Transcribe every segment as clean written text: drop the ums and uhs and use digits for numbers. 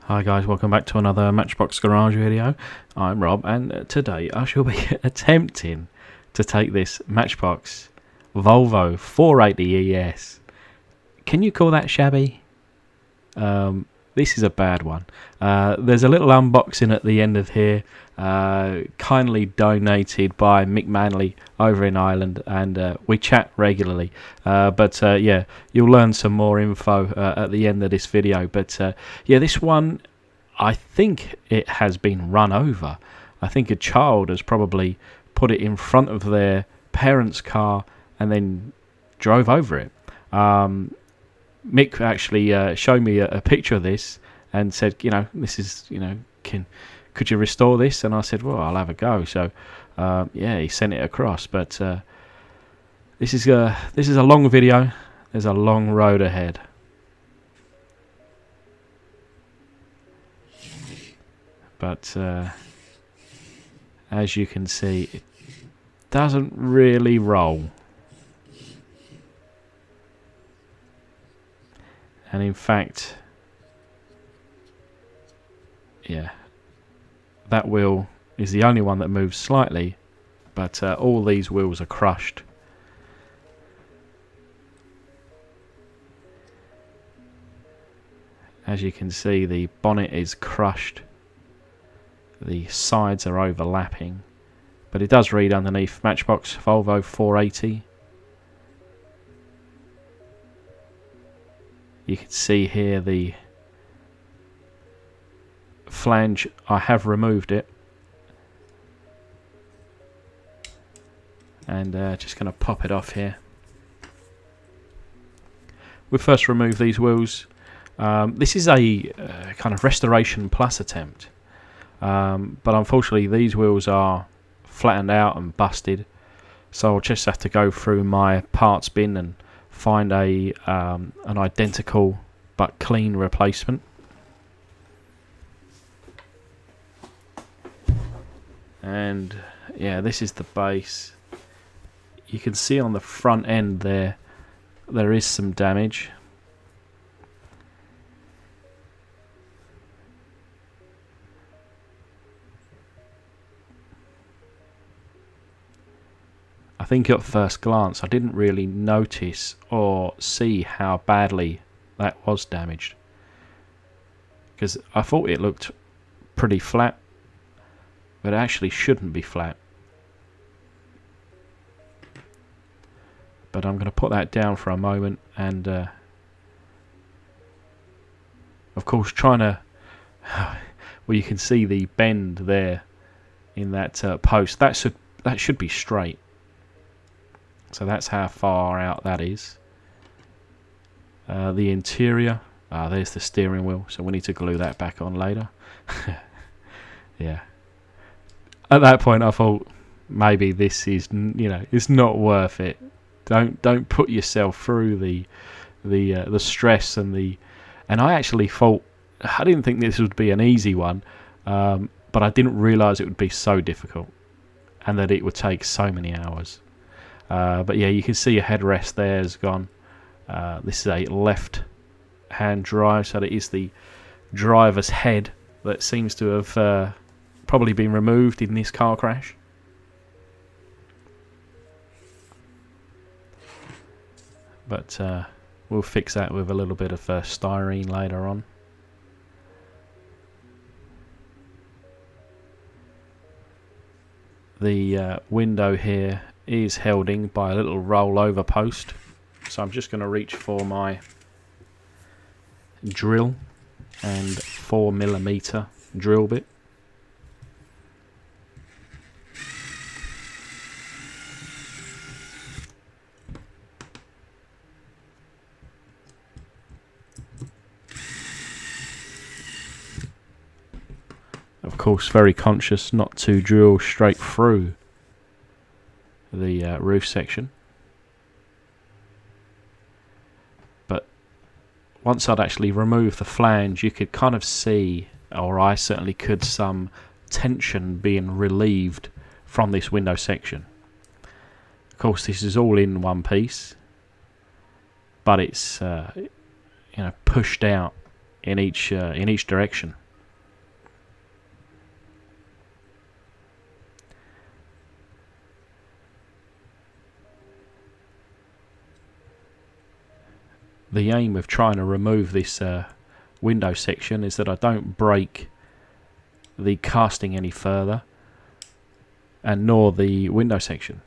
Hi guys, welcome back to another Matchbox Garage video. I'm Rob, and today I shall be attempting to take this Matchbox Volvo 480ES. Can you call that shabby? This is a bad one. There's a little unboxing at the end of here, kindly donated by Mick over in Ireland, and we chat regularly. But you'll learn some more info at the end of this video. But this one, I think it has been run over. I think a child has probably put it in front of their parents' car and then drove over it. Mick actually showed me a picture of this and said, this is, could you restore this? And I said, well, I'll have a go. So, he sent it across. But this is a long video. There's a long road ahead. But as you can see, it doesn't really roll. And in fact, that wheel is the only one that moves slightly, but all these wheels are crushed. As you can see, the bonnet is crushed, the sides are overlapping, but it does read underneath Matchbox Volvo 480. You can see here the flange. I have removed it, and just going to pop it off here. We first remove these wheels. This is a kind of restoration plus attempt, but unfortunately these wheels are flattened out and busted, so I'll just have to go through my parts bin and find an identical but clean replacement. And this is the base. You can see on the front end there is some damage. I think at first glance I didn't really notice or see how badly that was damaged, because I thought it looked pretty flat, but it actually shouldn't be flat. But I'm going to put that down for a moment, and of course trying to well, you can see the bend there in that post. That should be straight. So that's how far out that is. The interior, there's the steering wheel, so we need to glue that back on later. Yeah. At that point I thought maybe this is, it's not worth it. Don't put yourself through the stress and I actually thought, I didn't think this would be an easy one, but I didn't realise it would be so difficult and that it would take so many hours. But you can see a headrest there is gone. This is a left hand drive, so it is the driver's head that seems to have probably been removed in this car crash. But we'll fix that with a little bit of styrene later on. The window here is held in by a little rollover post, so I'm just going to reach for my drill and 4mm drill bit. Of course, very conscious not to drill straight through the roof section, but once I'd actually removed the flange, you could kind of see, or I certainly could, some tension being relieved from this window section. Of course, this is all in one piece, but it's pushed out in each direction. The aim of trying to remove this window section is that I don't break the casting any further, and nor the window section.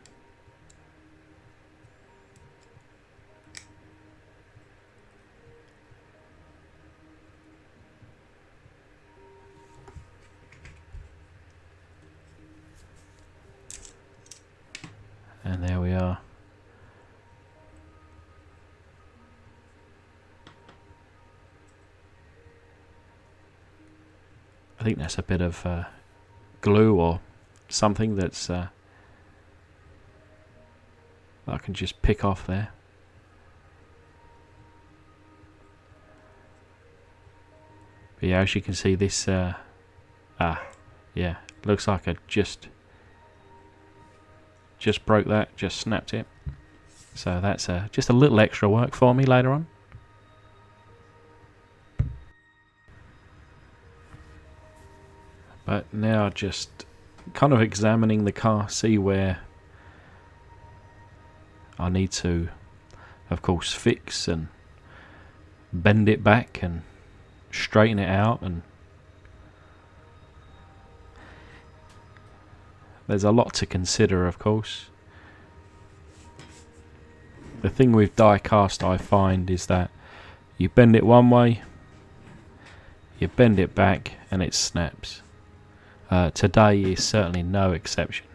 And there we are. I think that's a bit of glue or something that's that I can just pick off there. But yeah, as you can see, this yeah, looks like I just broke that, just snapped it. So that's just a little extra work for me later on. But now just kind of examining the car, see where I need to, of course, fix and bend it back and straighten it out. And there's a lot to consider, of course. The thing with die cast, I find, is that you bend it one way, you bend it back, and it snaps. Today is certainly no exception.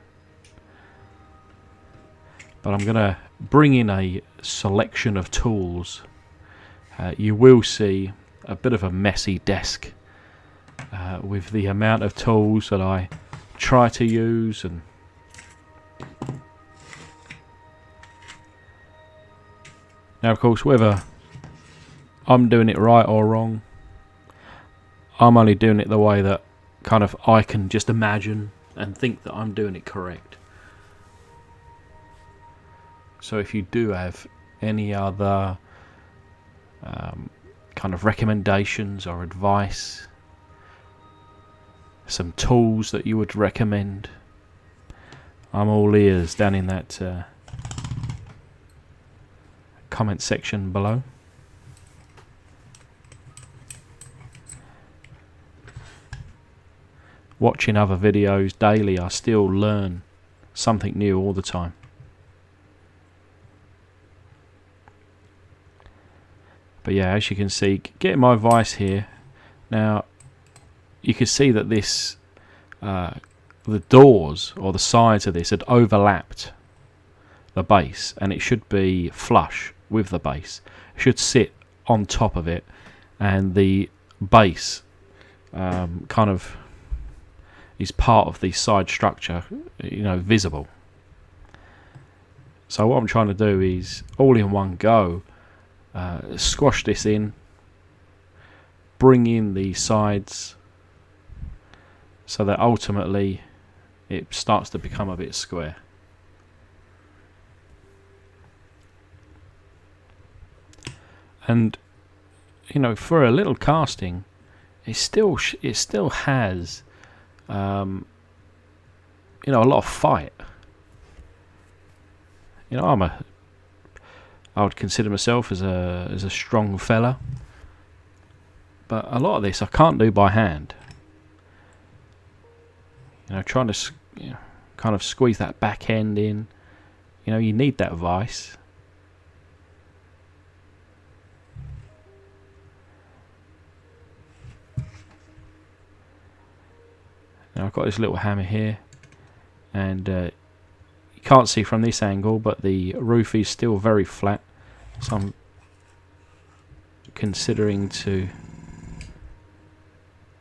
But I'm going to bring in a selection of tools. You will see a bit of a messy desk with the amount of tools that I try to use. And now, of course, whether I'm doing it right or wrong, I'm only doing it the way that kind of I can just imagine and think that I'm doing it correct. So if you do have any other kind of recommendations or advice, some tools that you would recommend, I'm all ears down in that comment section below. Watching other videos daily, I still learn something new all the time. But yeah, as you can see, getting my vise here. Now, you can see that this, the doors or the sides of this had overlapped the base, and it should be flush with the base. It should sit on top of it, and the base kind of is part of the side structure, visible. So what I'm trying to do is, all in one go, squash this in, bring in the sides, so that ultimately it starts to become a bit square. And for a little casting, it still has a lot of fight. I would consider myself as a strong fella, but a lot of this I can't do by hand. Trying to kind of squeeze that back end in. You need that vise. Now I've got this little hammer here, and you can't see from this angle, but the roof is still very flat, so I'm considering to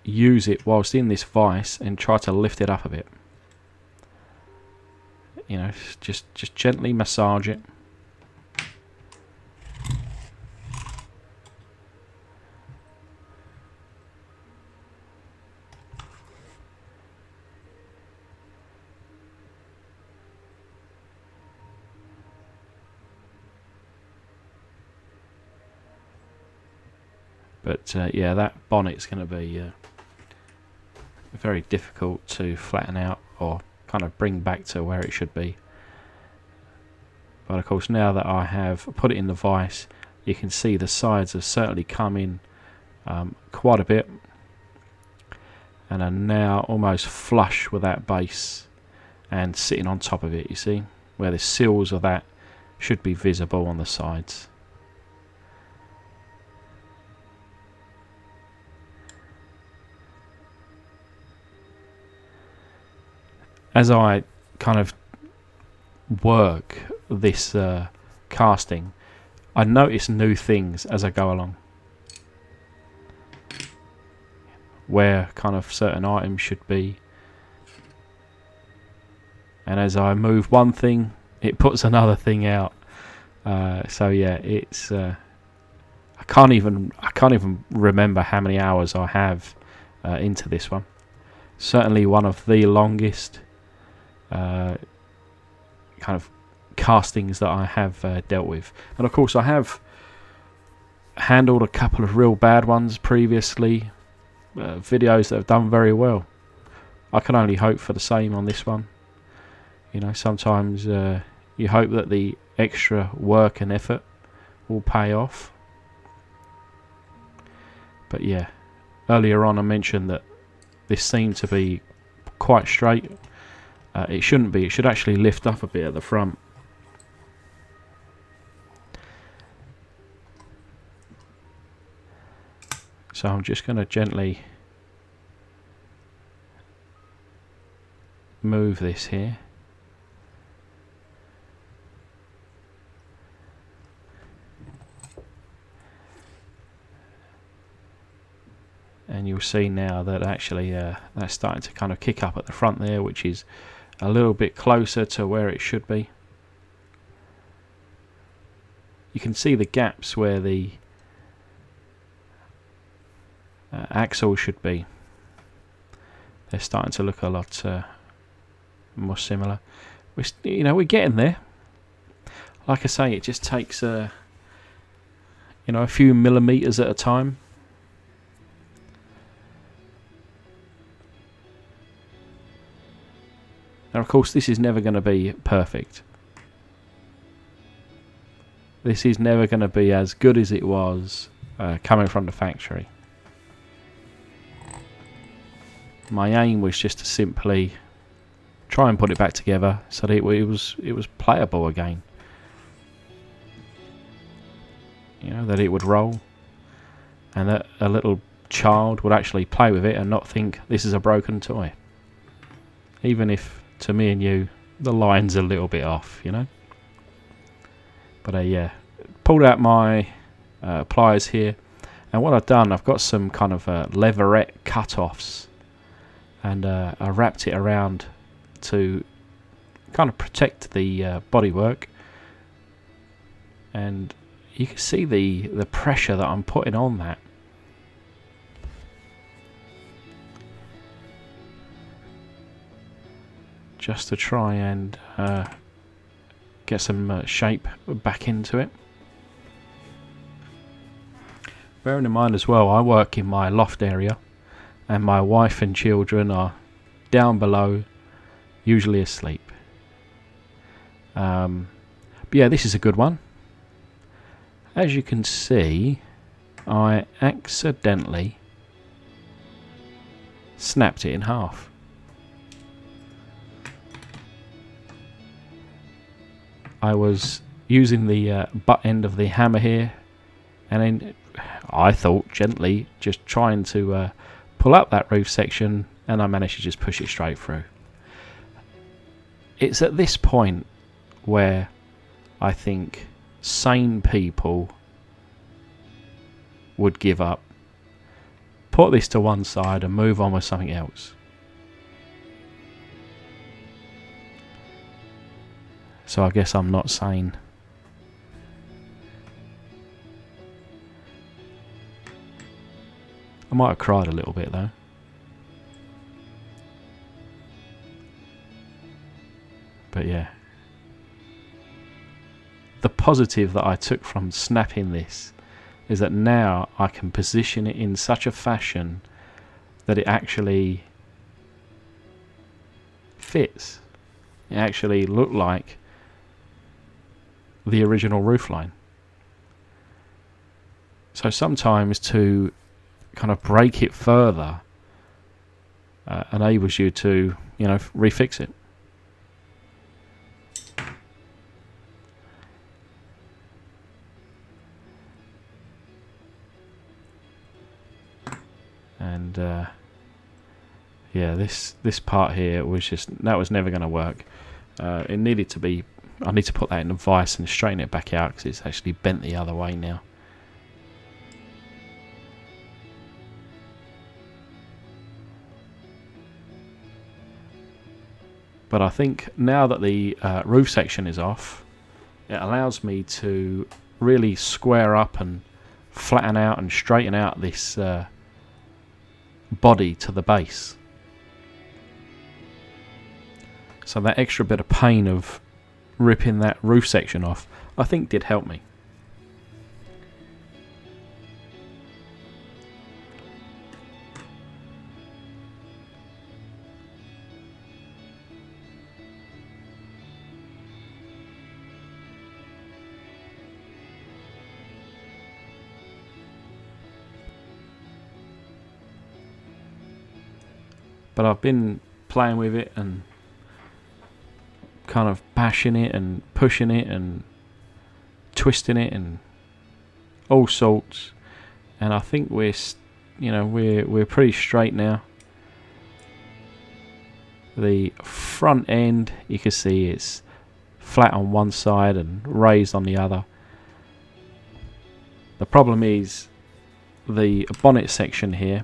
use it whilst in this vise and try to lift it up a bit. Just gently massage it. But yeah, that bonnet's going to be very difficult to flatten out or kind of bring back to where it should be. But of course, now that I have put it in the vise, you can see the sides have certainly come in quite a bit, and are now almost flush with that base and sitting on top of it. You see where the sills of that should be visible on the sides. As I kind of work this casting, I notice new things as I go along, where kind of certain items should be, and as I move one thing, it puts another thing out. So yeah, it's I can't even remember how many hours I have into this one. Certainly one of the longest kind of castings that I have dealt with. And of course, I have handled a couple of real bad ones previously, videos that have done very well. I can only hope for the same on this one. You know, sometimes you hope that the extra work and effort will pay off. But yeah, earlier on I mentioned that this seemed to be quite straight. It shouldn't be. It should actually lift up a bit at the front. So I'm just going to gently move this here. And you'll see now that actually that's starting to kind of kick up at the front there, which is a little bit closer to where it should be. You can see the gaps where the axle should be. They're starting to look a lot more similar. We're getting there. Like I say, it just takes a few millimeters at a time. Now, of course, this is never going to be perfect. This is never going to be as good as it was coming from the factory. My aim was just to simply try and put it back together so that it was playable again. That it would roll, and that a little child would actually play with it and not think this is a broken toy. Even if, to me and you, the line's a little bit off, But yeah, pulled out my pliers here, and what I've done, I've got some kind of leverette cut-offs, and I wrapped it around to kind of protect the bodywork, and you can see the pressure that I'm putting on that. Just to try and get some shape back into it. Bearing in mind as well, I work in my loft area, and my wife and children are down below, usually asleep. But yeah, this is a good one. As you can see, I accidentally snapped it in half. I was using the butt end of the hammer here, and then I thought gently just trying to pull up that roof section, and I managed to just push it straight through. It's at this point where I think sane people would give up, put this to one side and move on with something else. So I guess I'm not sane. I might have cried a little bit though. But yeah. The positive that I took from snapping this is that now I can position it in such a fashion that it actually fits. It actually looked like the original roofline. So sometimes to kind of break it further enables you to, refix it. And this part here was never going to work. It needed to be. I need to put that in a vise and straighten it back out because it's actually bent the other way now. But I think now that the roof section is off, it allows me to really square up and flatten out and straighten out this body to the base. So that extra bit of pain of ripping that roof section off, I think did help me. But I've been playing with it and kind of bashing it and pushing it and twisting it and all sorts, and I think we're pretty straight now. The front end, you can see it's flat on one side and raised on the other. The problem is the bonnet section here.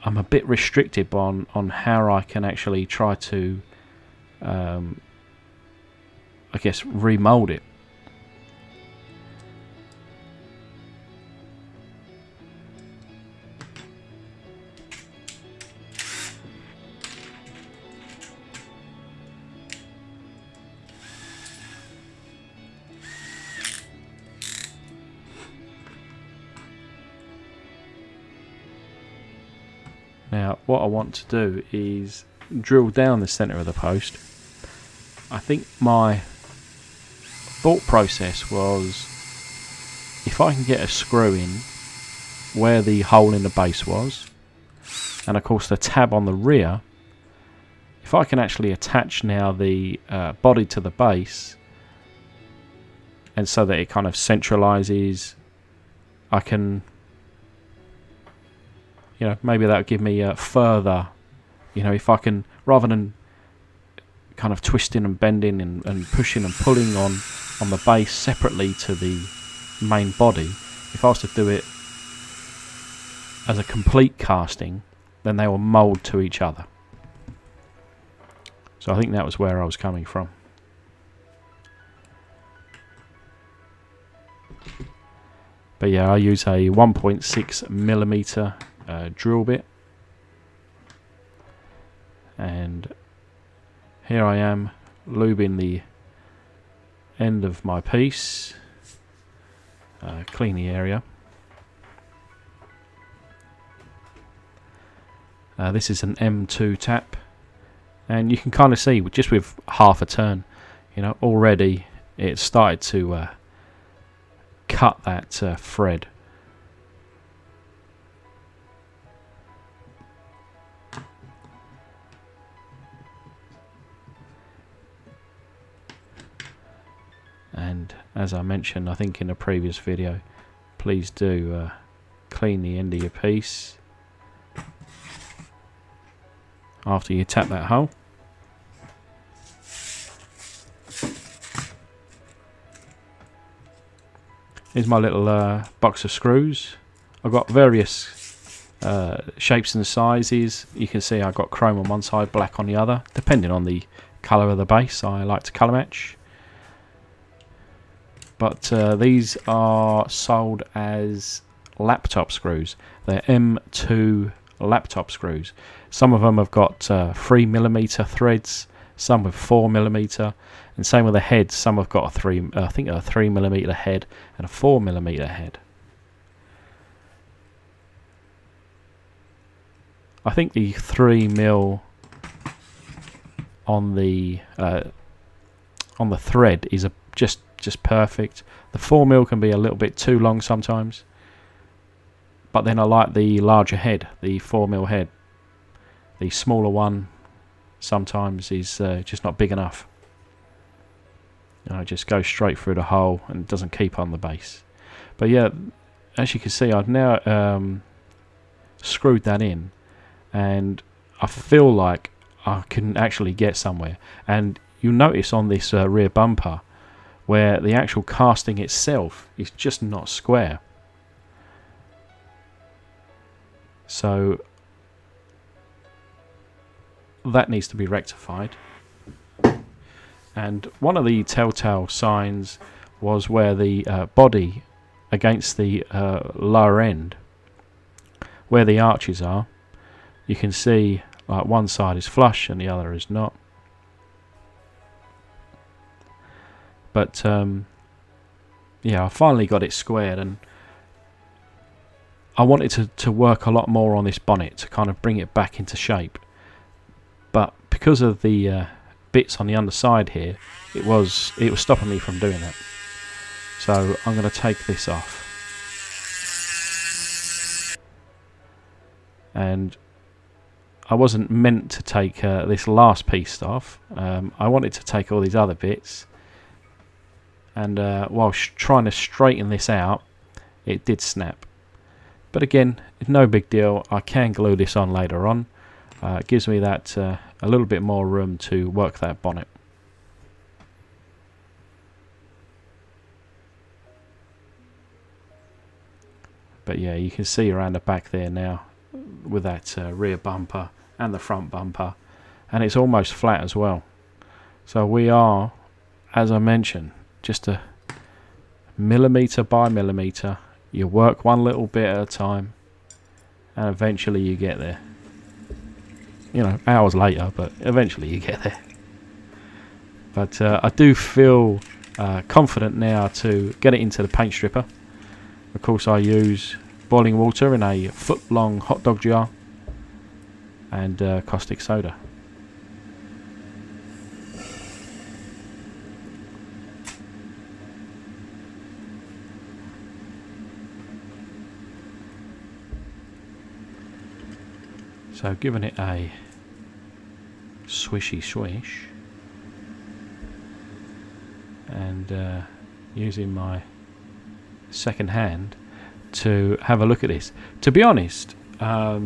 I'm a bit restricted on how I can actually try to remold it. Now, what I want to do is drill down the centre of the post. I think my thought process was, if I can get a screw in where the hole in the base was, and of course the tab on the rear, if I can actually attach now the body to the base, and so that it kind of centralises, I can, maybe that would give me further, if I can, rather than kind of twisting and bending and pushing and pulling on the base separately to the main body, if I was to do it as a complete casting, then they will mould to each other. So I think that was where I was coming from. But yeah, I use a 1.6mm drill bit, and here I am lubing the end of my piece, clean the area. This is an M2 tap, and you can kind of see just with half a turn, already it started to cut that thread. And as I mentioned, I think in a previous video, please do clean the end of your piece after you tap that hole. Here's my little box of screws. I've got various shapes and sizes. You can see I've got chrome on one side, black on the other, depending on the colour of the base. I like to colour match. But these are sold as laptop screws. They're M2 laptop screws. Some of them have got 3mm threads, some with 4mm, and same with the heads. Some have got a 3mm head and a 4mm head. I think the 3mm on the thread is just perfect. The 4mm can be a little bit too long sometimes, but then I like the larger head, the 4mm head. The smaller one sometimes is just not big enough. It just goes straight through the hole and doesn't keep on the base. But yeah, as you can see, I've now screwed that in, and I feel like I can actually get somewhere. And you'll notice on this rear bumper where the actual casting itself is just not square. So that needs to be rectified. And one of the telltale signs was where the body against the lower end, where the arches are, you can see like one side is flush and the other is not. But yeah, I finally got it squared, and I wanted to work a lot more on this bonnet to kind of bring it back into shape. But because of the bits on the underside here, it was stopping me from doing that. So I'm going to take this off. And I wasn't meant to take this last piece off. I wanted to take all these other bits. And while trying to straighten this out, it did snap. But again, it's no big deal. I can glue this on later on. It gives me that a little bit more room to work that bonnet. But yeah, you can see around the back there now with that rear bumper and the front bumper, and it's almost flat as well. So we are, as I mentioned, just a millimetre by millimetre. You work one little bit at a time, and eventually you get there. You know, hours later, but eventually you get there. But I do feel confident now to get it into the paint stripper. Of course, I use boiling water in a foot-long hot dog jar and caustic soda. So giving it a swishy swish, and using my second hand to have a look at this. To be honest, not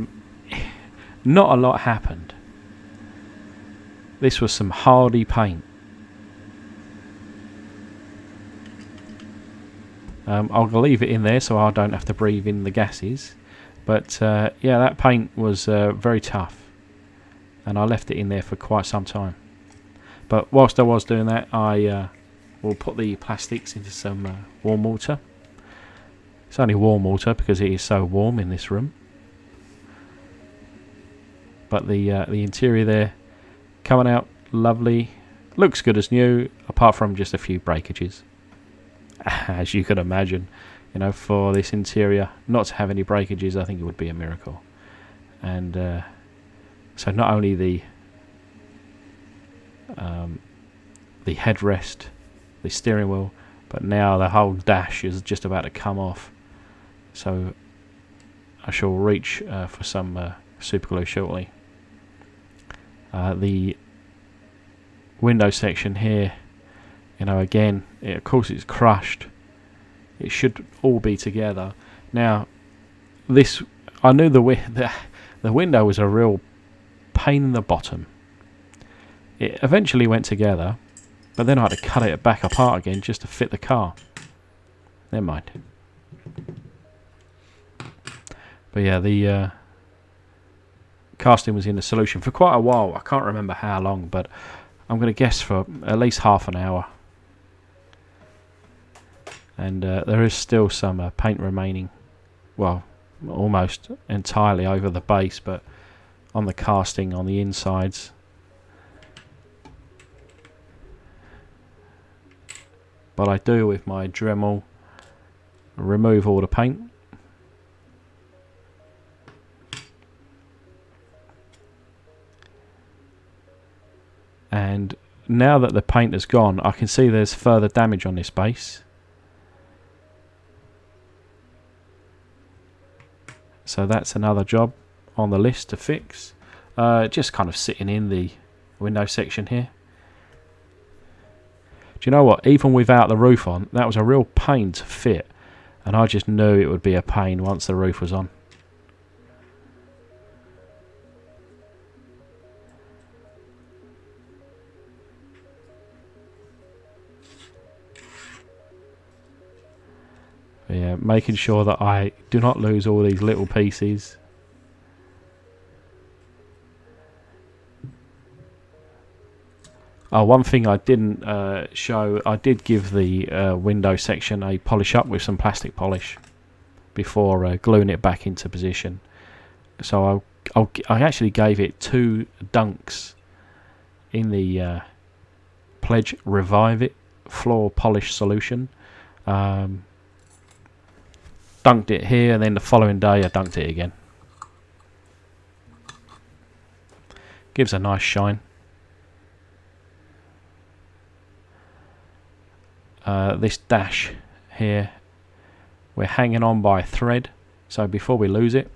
a lot happened. This was some hardy paint. I'll leave it in there so I don't have to breathe in the gases. But yeah, that paint was very tough, and I left it in there for quite some time. But whilst I was doing that, I will put the plastics into some warm water. It's only warm water because it is so warm in this room. But the interior there coming out lovely, looks good as new, apart from just a few breakages, as you can imagine. You know, for this interior not to have any breakages, I think it would be a miracle. And so not only the headrest, the steering wheel, but now the whole dash is just about to come off. So I shall reach for some super glue shortly. The window section here, you know, again, of course it's crushed. It should all be together. Now, this, I knew the window was a real pain in the bottom. It eventually went together, but then I had to cut it back apart again just to fit the car. Never mind. But yeah, the casting was in the solution for quite a while. I can't remember how long, but I'm going to guess for at least half an hour. And there is still some paint remaining, well, almost entirely over the base, but on the casting on the insides. but I do with my Dremel remove all the paint. And now that the paint has gone, I can see there's further damage on this base. So that's another job on the list to fix. Just kind of sitting in the window section here. Do you know what? Even without the roof on, that was a real pain to fit. And I just knew it would be a pain once the roof was on. But yeah, making sure that I do not lose all these little pieces. Oh, one thing I didn't show, I did give the window section a polish up with some plastic polish before gluing it back into position. So I actually gave it 2 dunks in the Pledge Revive It floor polish solution. Dunked it here, and then the following day I dunked it again. Gives a nice shine. This dash here, we're hanging on by a thread, so before we lose it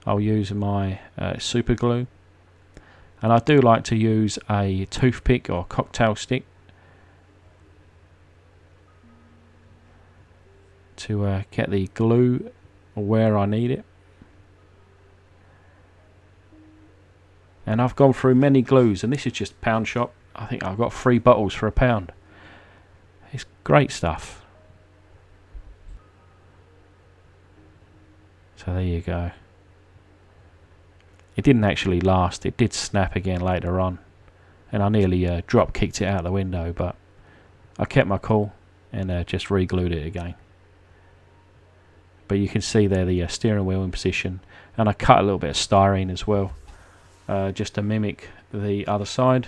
I'll use my super glue, and I do like to use a toothpick or cocktail stick to get the glue where I need it. And I've gone through many glues, and this is just pound shop. I think I've got 3 bottles for £1. It's great stuff. So there you go. It didn't actually last. It did snap again later on, and I nearly drop kicked it out the window, but I kept my cool and just re-glued it again. But you can see there the steering wheel in position, and I cut a little bit of styrene as well, just to mimic the other side.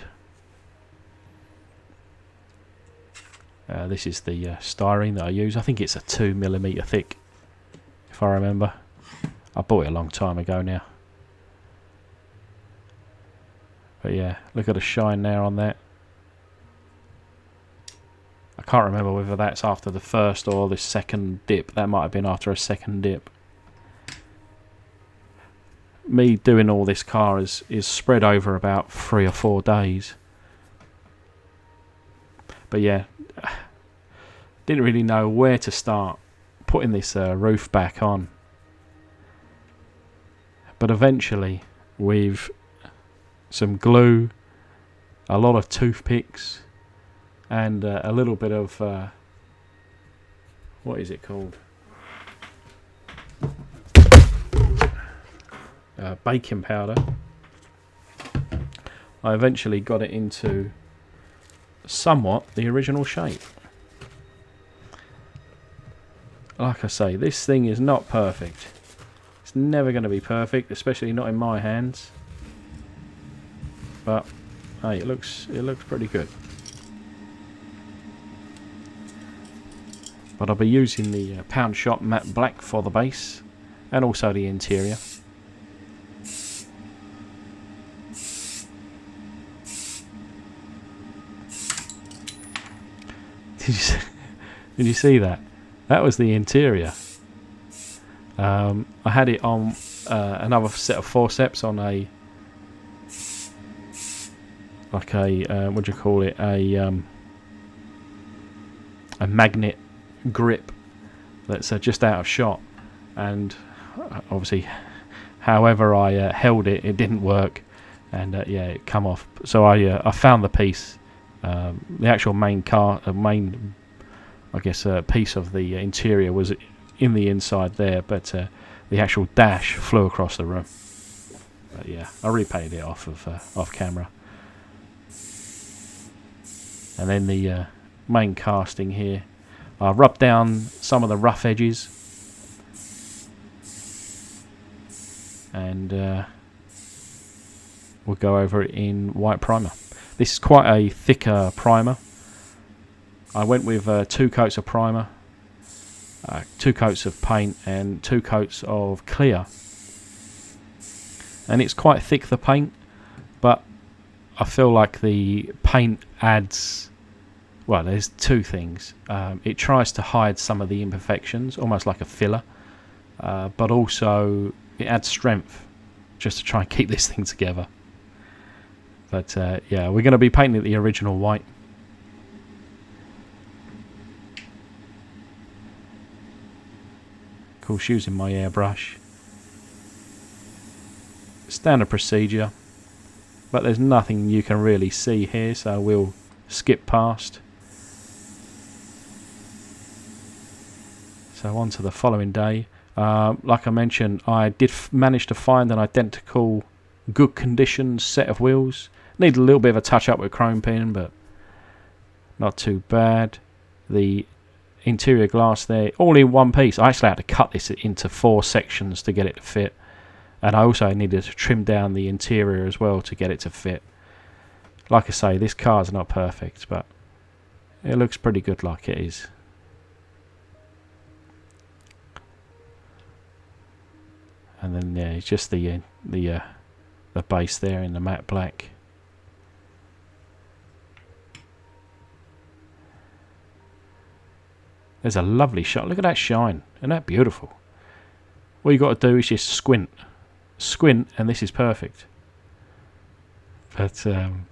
This is the styrene that I use. I think it's a 2mm thick, if I remember. I bought it a long time ago now. But yeah, look at the shine there on that. I can't remember whether that's after the first or the second dip. That might have been after a second dip. Me doing all this car is spread over about 3 or 4 days. But yeah, didn't really know where to start putting this roof back on. But eventually, with some glue, a lot of toothpicks, and a little bit of what is it called? Baking powder. I eventually got it into somewhat the original shape. Like I say, this thing is not perfect. It's never going to be perfect, especially not in my hands. But hey, it looks pretty good. But I'll be using the Pound Shop matte black for the base, and also the interior. Did you see that? That was the interior. I had it on another set of forceps on a what do you call it? A magnet grip that's just out of shot, and obviously, however I held it, it didn't work, and yeah, it come off. So I found the piece. The actual main piece of the interior was in the inside there, but the actual dash flew across the room. But yeah, I repainted it off camera. And then the main casting here, I rubbed down some of the rough edges, and we'll go over it in white primer. This is quite a thicker primer. I went with 2 coats of primer, 2 coats of paint and 2 coats of clear. And it's quite thick, the paint, but I feel like the paint adds, well, there's 2 things. It tries to hide some of the imperfections, almost like a filler, but also it adds strength just to try and keep this thing together. But yeah, we're going to be painting it the original white. Of course, using my airbrush. Standard procedure, but there's nothing you can really see here, so we'll skip past. So on to the following day. Like I mentioned, I did manage to find an identical good condition set of wheels. Need a little bit of a touch up with chrome pin, but not too bad. The interior glass there, all in one piece. I actually had to cut this into 4 sections to get it to fit, and I also needed to trim down the interior as well to get it to fit. Like I say, this car's not perfect, but it looks pretty good like it is. And then yeah, it's just the base there in the matte black. There's a lovely shot. Look at that shine. Isn't that beautiful? All you got to do is just squint, and this is perfect. But I'm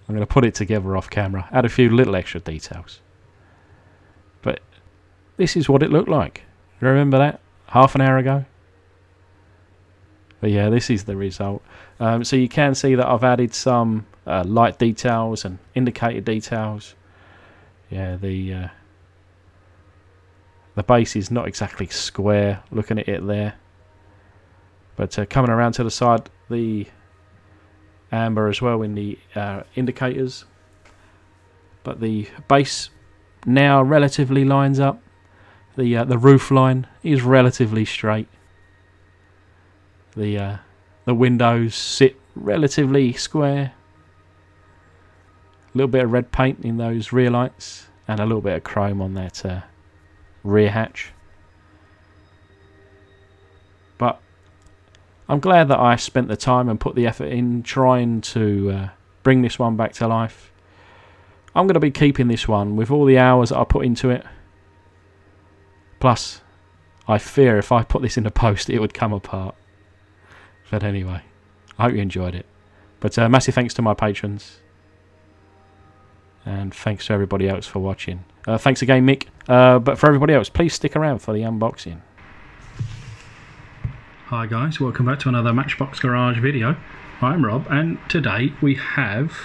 going to put it together off camera, add a few little extra details. But this is what it looked like. Remember that half an hour ago? But yeah, this is the result. So you can see that I've added some light details and indicator details. Yeah, the base is not exactly square, looking at it there. But coming around to the side, the amber as well in the indicators. But the base now relatively lines up. The roof line is relatively straight. The windows sit relatively square. A little bit of red paint in those rear lights, and a little bit of chrome on that rear hatch. But I'm glad that I spent the time and put the effort in trying to bring this one back to life. I'm going to be keeping this one with all the hours that I put into it. Plus, I fear if I put this in the post, it would come apart. But anyway, I hope you enjoyed it. But massive thanks to my patrons. And thanks to everybody else for watching. Thanks again, Mick. But for everybody else, please stick around for the unboxing. Hi guys, welcome back to another Matchbox Garage video. I'm Rob, and today we have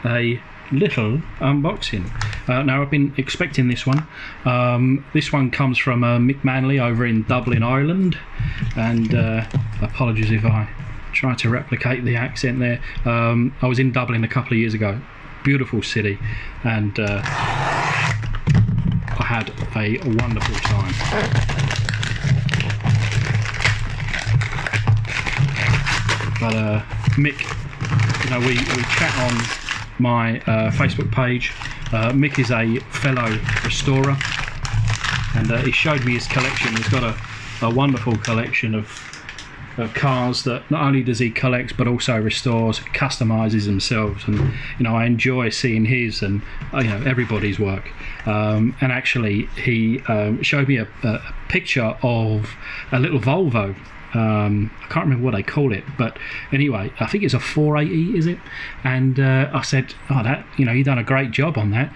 a little unboxing. Now I've been expecting this one. This one comes from Mick Manley over in Dublin, Ireland. And apologies if I try to replicate the accent there. I was in Dublin a couple of years ago. Beautiful city, and I had a wonderful time. But Mick, you know, we chat on my Facebook page. Mick is a fellow restorer, and he showed me his collection. He's got a wonderful collection of cars that not only does he collect but also restores, customises themselves. And you know, I enjoy seeing his and you know, everybody's work. And actually he showed me a picture of a little Volvo. I can't remember what they call it, but anyway, I think it's a 480, is it? And I said, oh, that, you know, you've done a great job on that.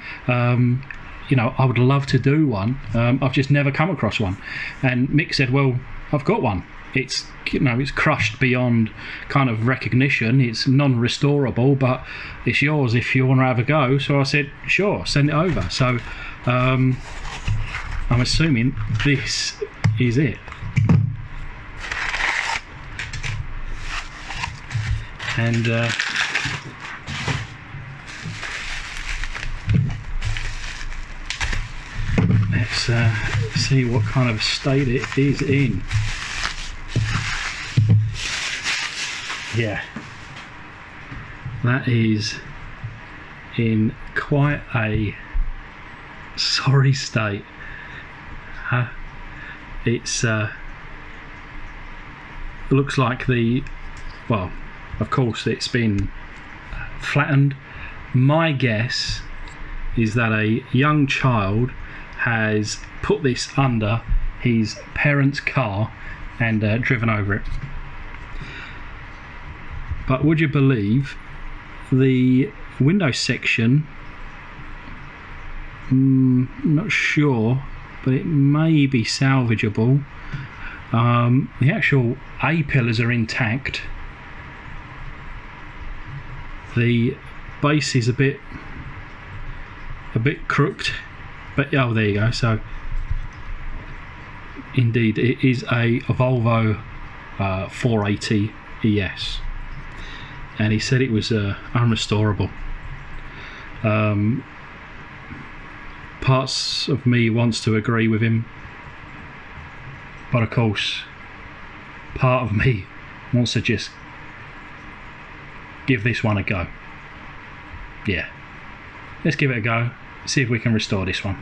You know, I would love to do one. I've just never come across one. And Mick said, well, I've got one. It's, you know, it's crushed beyond kind of recognition. It's non-restorable, but it's yours if you want to have a go. So I said, sure, send it over. So I'm assuming this is it. And let's see what kind of state it is in. Yeah, that is in quite a sorry state. It's it looks like well, of course it's been flattened. My guess is that a young child has put this under his parents' car and driven over it. But would you believe the window section, not sure, but it may be salvageable. The actual A-pillars are intact. The base is a bit crooked, but oh, there you go. So indeed it is a Volvo 480ES, and he said it was unrestorable. Parts of me wants to agree with him, but of course part of me wants to just give this one a go. Yeah, let's give it a go, see if we can restore this one.